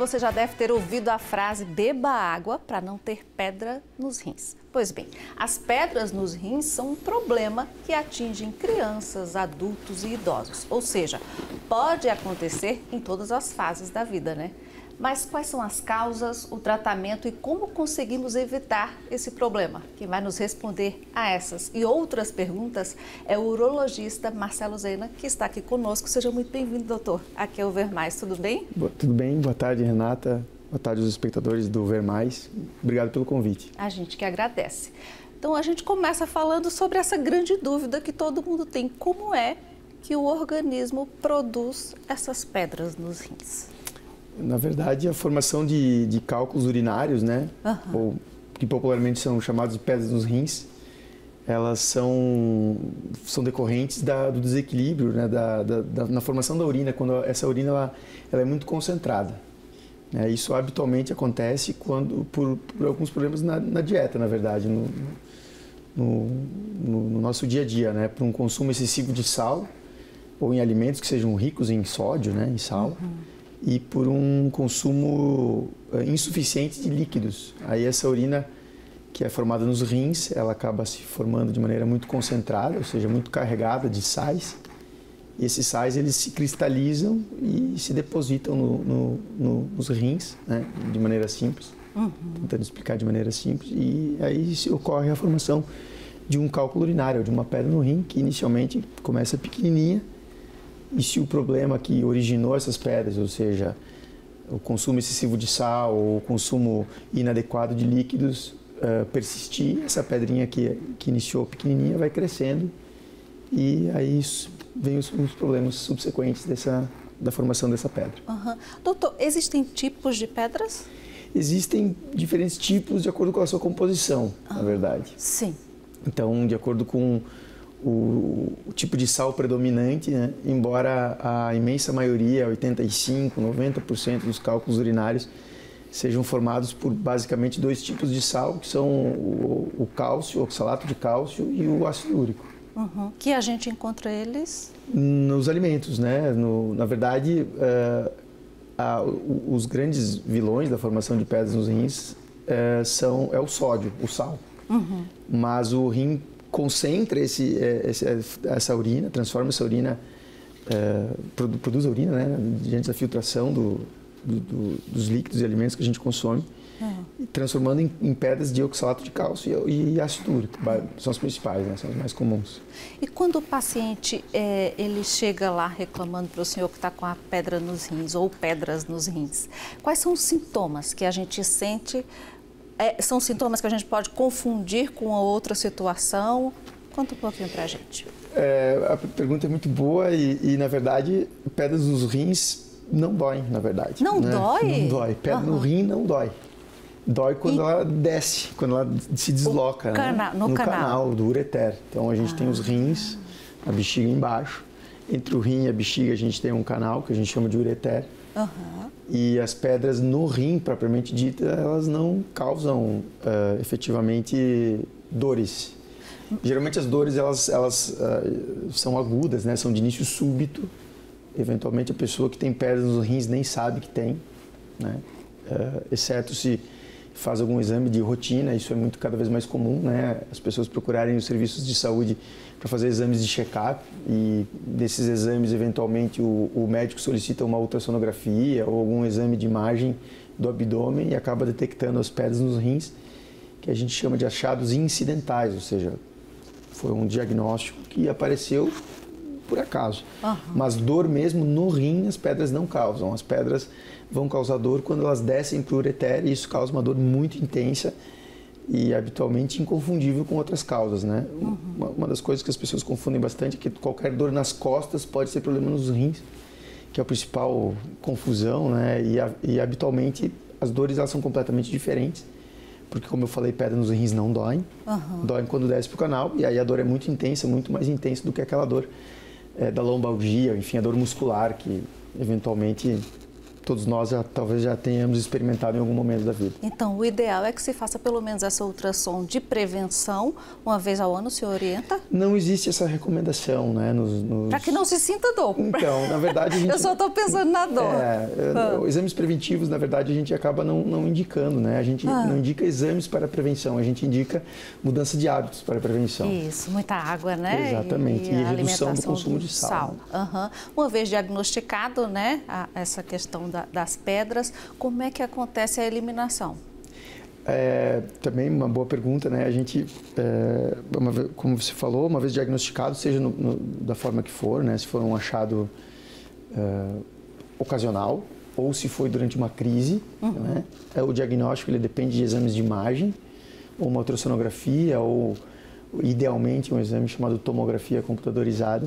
Você já deve ter ouvido a frase beba água para não ter pedra nos rins. Pois bem, as pedras nos rins são um problema que atinge crianças, adultos e idosos. Ou seja, pode acontecer em todas as fases da vida, né? Mas quais são as causas, o tratamento e como conseguimos evitar esse problema? Quem vai nos responder a essas e outras perguntas é o urologista Marcelo Zena, que está aqui conosco. Seja muito bem-vindo, doutor. Aqui é o Ver Mais, tudo bem? Tudo bem, boa tarde, Renata. Boa tarde aos espectadores do Ver Mais. Obrigado pelo convite. A gente que agradece. Então a gente começa falando sobre essa grande dúvida que todo mundo tem. Como é que o organismo produz essas pedras nos rins? Na verdade, a formação de cálculos urinários, né, ou que popularmente são chamados de pedras nos rins, elas são decorrentes do desequilíbrio, né, na formação da urina, quando essa urina ela é muito concentrada. Isso habitualmente acontece por alguns problemas na dieta, na verdade, no nosso dia a dia, né, por um consumo excessivo de sal ou em alimentos que sejam ricos em sódio, né, em sal. E por um consumo insuficiente de líquidos. Aí essa urina que é formada nos rins, ela acaba se formando de maneira muito concentrada, ou seja, muito carregada de sais. E esses sais eles se cristalizam e se depositam nos rins, né, de maneira simples, tentando explicar de maneira simples. E aí ocorre a formação de um cálculo urinário, de uma pedra no rim, que inicialmente começa pequenininha. E se o problema que originou essas pedras, ou seja, o consumo excessivo de sal ou o consumo inadequado de líquidos, persistir, essa pedrinha que iniciou pequenininha vai crescendo e aí vem os problemas subsequentes da formação dessa pedra. Doutor, existem tipos de pedras? Existem diferentes tipos de acordo com a sua composição, na verdade. Sim. Então, de acordo com o tipo de sal predominante, né? Embora a imensa maioria, 85%, 90% dos cálculos urinários sejam formados por basicamente dois tipos de sal, que são o cálcio, o oxalato de cálcio e o ácido úrico. Que a gente encontra eles? Nos alimentos, né? Na verdade, os grandes vilões da formação de pedras nos rins é o sódio, o sal. Mas o rim concentra essa urina, transforma essa urina, produz a urina, né, diante da filtração dos líquidos e alimentos que a gente consome, transformando em pedras de oxalato de cálcio e ácido úrico. São as principais, né, são as mais comuns. E quando o paciente ele chega lá reclamando para o senhor que está com a pedra nos rins ou pedras nos rins, quais são os sintomas que a gente sente? São sintomas que a gente pode confundir com a outra situação? Conta um pouquinho para a gente. A pergunta é muito boa e, na verdade, pedras nos rins não doem, na verdade. Não dói? Não dói. Pedra no rim não dói. Dói quando ela desce, quando ela se desloca, no canal do ureter. Então, a gente tem os rins, a bexiga embaixo. Entre o rim e a bexiga, a gente tem um canal que a gente chama de ureter. E as pedras no rim, propriamente dita, elas não causam efetivamente dores. Geralmente as dores elas são agudas, né? São de início súbito. Eventualmente a pessoa que tem pedras nos rins nem sabe que tem, né? Exceto se faz algum exame de rotina, isso é cada vez mais comum, né? As pessoas procurarem os serviços de saúde para fazer exames de check-up e desses exames, eventualmente, o médico solicita uma ultrassonografia ou algum exame de imagem do abdômen e acaba detectando as pedras nos rins, que a gente chama de achados incidentais, ou seja, foi um diagnóstico que apareceu por acaso. Mas dor mesmo no rim as pedras não causam. As pedras vão causar dor quando elas descem para o ureter e isso causa uma dor muito intensa e habitualmente inconfundível com outras causas, né? Uma das coisas que as pessoas confundem bastante é que qualquer dor nas costas pode ser problema nos rins, que é a principal confusão, né? E habitualmente as dores elas são completamente diferentes, porque como eu falei, pedra nos rins não doem, doem quando desce para o canal e aí a dor é muito intensa, muito mais intensa do que aquela dor da lombalgia, enfim, a dor muscular que eventualmente todos nós talvez já tenhamos experimentado em algum momento da vida. Então, o ideal é que se faça pelo menos essa ultrassom de prevenção, uma vez ao ano, o senhor orienta? Não existe essa recomendação, né? Para que não se sinta dor. Então, na verdade... Eu só estou pensando na dor. Exames preventivos, na verdade, a gente acaba não indicando, né? A gente não indica exames para prevenção, a gente indica mudança de hábitos para prevenção. Isso, muita água, né? Exatamente, e redução do consumo de sal. Uma vez diagnosticado, né, essa questão das pedras, como é que acontece a eliminação? Também uma boa pergunta, né? A gente, como você falou, uma vez diagnosticado, seja da forma que for, né? Se for um achado ocasional ou se foi durante uma crise, né? O diagnóstico ele depende de exames de imagem, ou uma ultrassonografia, ou idealmente um exame chamado tomografia computadorizada.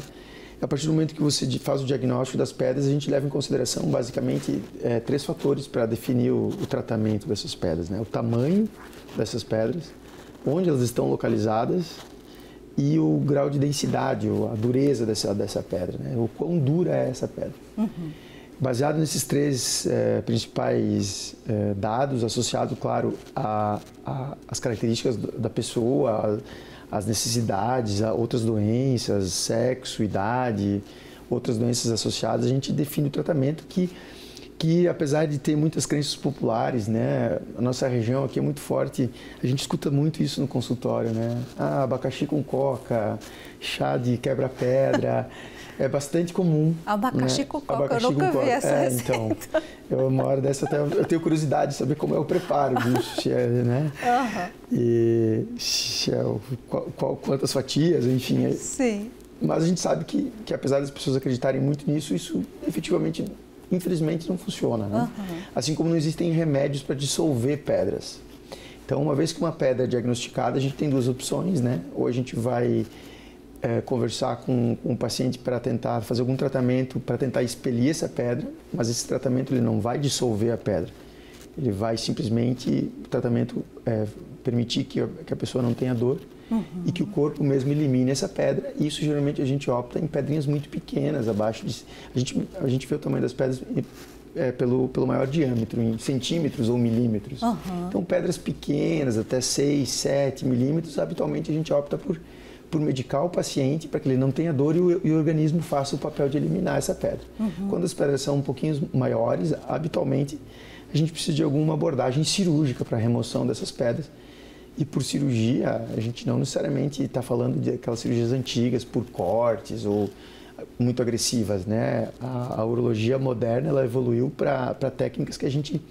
A partir do momento que você faz o diagnóstico das pedras, a gente leva em consideração basicamente 3 fatores para definir o tratamento dessas pedras, né? O tamanho dessas pedras, onde elas estão localizadas e o grau de densidade, ou a dureza dessa pedra, né? O quão dura é essa pedra. Baseado nesses 3 principais dados, associado, claro, às características da pessoa, as necessidades, outras doenças, sexo, idade, outras doenças associadas, a gente define o tratamento que apesar de ter muitas crenças populares, né, a nossa região aqui é muito forte, a gente escuta muito isso no consultório, né? Abacaxi com coca, chá de quebra-pedra, é bastante comum. Abacaxi, né? Com coca, eu nunca vi essa receita. Então, uma hora dessa eu tenho curiosidade de saber como é o preparo disso, se é, né? E se é quantas fatias, enfim. Sim. Mas a gente sabe que apesar das pessoas acreditarem muito nisso, isso efetivamente, infelizmente, não funciona, né? Assim como não existem remédios para dissolver pedras. Então, uma vez que uma pedra é diagnosticada, a gente tem 2 opções, né? Ou a gente vai conversar com o paciente para tentar fazer algum tratamento para tentar expelir essa pedra, mas esse tratamento ele não vai dissolver a pedra. Ele vai simplesmente, o tratamento permitir que a pessoa não tenha dor e que o corpo mesmo elimine essa pedra. E isso geralmente a gente opta em pedrinhas muito pequenas, abaixo de... A gente vê o tamanho das pedras pelo maior diâmetro, em centímetros ou milímetros. Então pedras pequenas, até 6, 7 milímetros, habitualmente a gente opta por medicar o paciente para que ele não tenha dor e o organismo faça o papel de eliminar essa pedra. Quando as pedras são um pouquinho maiores, habitualmente a gente precisa de alguma abordagem cirúrgica para a remoção dessas pedras. E por cirurgia, a gente não necessariamente está falando de aquelas cirurgias antigas por cortes ou muito agressivas, né? A urologia moderna ela evoluiu para técnicas que a gente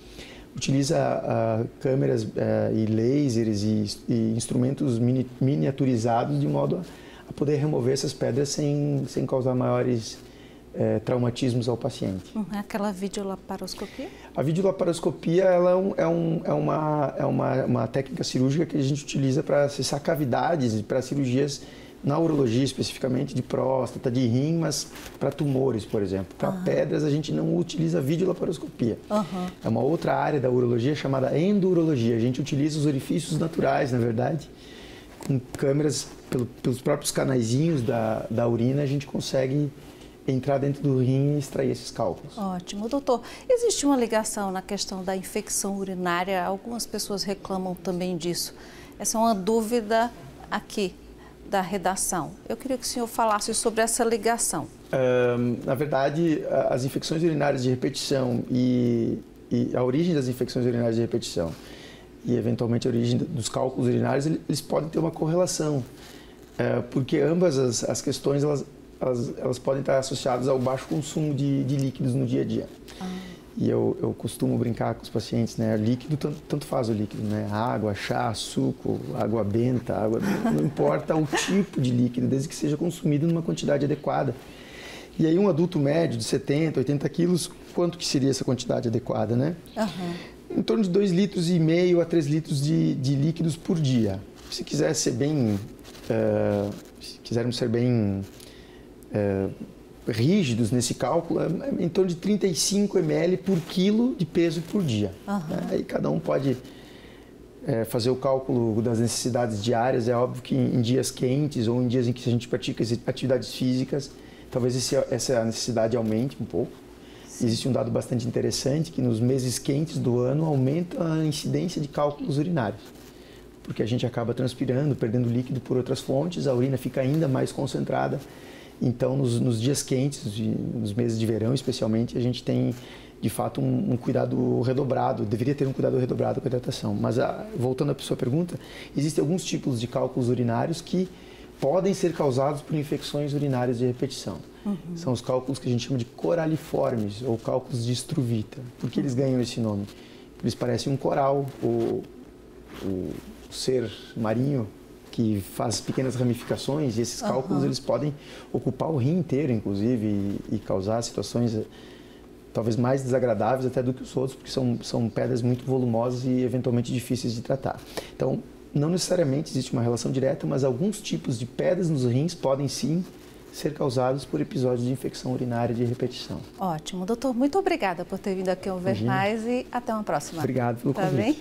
utiliza câmeras e lasers e instrumentos miniaturizados de modo a poder remover essas pedras sem causar maiores traumatismos ao paciente. Aquela videolaparoscopia? A videolaparoscopia ela é uma técnica cirúrgica que a gente utiliza para acessar cavidades, para cirurgias na urologia especificamente, de próstata, de rim, mas para tumores, por exemplo. Para pedras, a gente não utiliza videolaparoscopia. É uma outra área da urologia chamada endurologia. A gente utiliza os orifícios naturais, na verdade. Com câmeras, pelos próprios canaizinhos da urina, a gente consegue entrar dentro do rim e extrair esses cálculos. Ótimo. Doutor, existe uma ligação na questão da infecção urinária? Algumas pessoas reclamam também disso. Essa é uma dúvida aqui da redação. Eu queria que o senhor falasse sobre essa ligação. Na verdade, as infecções urinárias de repetição e a origem das infecções urinárias de repetição e, eventualmente, a origem dos cálculos urinários, eles podem ter uma correlação, porque ambas as questões, elas podem estar associadas ao baixo consumo de líquidos no dia a dia. E eu costumo brincar com os pacientes, né? Líquido, tanto faz o líquido, né? Água, chá, suco, água benta, não importa o tipo de líquido, desde que seja consumido numa quantidade adequada. E aí um adulto médio de 70, 80 quilos, quanto que seria essa quantidade adequada, né? Em torno de 2,5 litros a 3 litros de líquidos por dia. Se quiser ser bem, se quisermos ser bem rígidos nesse cálculo, é em torno de 35 ml por quilo de peso por dia. Aí cada um pode fazer o cálculo das necessidades diárias. É óbvio que em dias quentes ou em dias em que a gente pratica atividades físicas, talvez essa necessidade aumente um pouco. Existe um dado bastante interessante que nos meses quentes do ano aumenta a incidência de cálculos urinários, porque a gente acaba transpirando, perdendo líquido por outras fontes, a urina fica ainda mais concentrada. Então, nos dias quentes, nos meses de verão especialmente, a gente tem, de fato, um cuidado redobrado, deveria ter um cuidado redobrado com a hidratação. Mas, voltando à sua pergunta, existem alguns tipos de cálculos urinários que podem ser causados por infecções urinárias de repetição. São os cálculos que a gente chama de coraliformes, ou cálculos de Struvita. Por que eles ganham esse nome? Eles parecem um coral, o ser marinho, que faz pequenas ramificações, e esses cálculos eles podem ocupar o rim inteiro, inclusive, e causar situações talvez mais desagradáveis até do que os outros, porque são pedras muito volumosas e eventualmente difíceis de tratar. Então, não necessariamente existe uma relação direta, mas alguns tipos de pedras nos rins podem sim ser causados por episódios de infecção urinária de repetição. Ótimo. Doutor, muito obrigada por ter vindo aqui ao Ver Mais e até uma próxima. Obrigado pelo convite. Tá bem?